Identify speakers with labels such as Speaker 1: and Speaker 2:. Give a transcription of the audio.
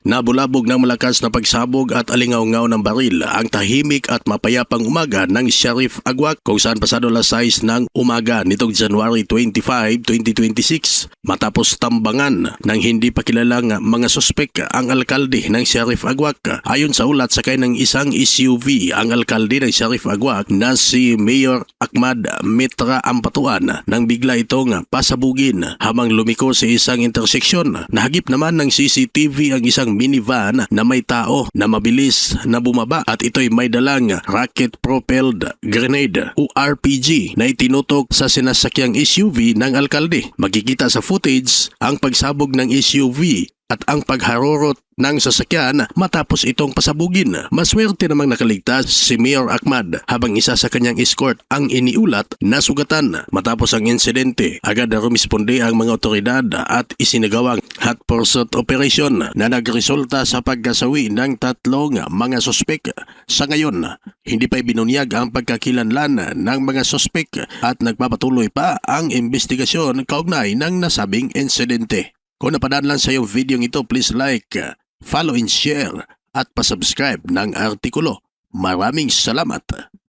Speaker 1: Nabulabog ng malakas na pagsabog at alingaw-ngaw ng baril ang tahimik at mapayapang umaga ng Sheriff Aguac kung saan pasado alas 6 ng umaga nitong January 25, 2026 matapos tambangan ng hindi pa kilalang mga sospek ang alkalde ng Sheriff Aguac. Ayon sa ulat, sakay ng isang SUV ang alkalde ng Sheriff Aguac na si Mayor Ahmad Mitra Ampatuan nang bigla itong pasabugin habang lumiko sa isang interseksyon. Nahagip naman ng CCTV ang isang minivan na may tao na mabilis na bumaba at ito'y may dalang rocket-propelled grenade o RPG na itinutok sa sinasakyang SUV ng alkalde. Makikita sa footage ang pagsabog ng SUV at ang pagharurot ng sasakyan matapos itong pasabugin. Maswerte namang nakaligtas si Mayor Ahmad habang isa sa kanyang escort ang iniulat na sugatan. Matapos ang insidente, agad na rumisponde ang mga otoridad at isinagawang hot pursuit operation na nagresulta sa pagkasawi ng 3 mga sospek. Sa ngayon, hindi pa binunyag ang pagkakilanlan ng mga sospek at nagpapatuloy pa ang investigasyon kaugnay ng nasabing insidente. Kung napadaan lang sa iyong video ito, please like, follow and share at pasubscribe ng artikulo. Maraming salamat.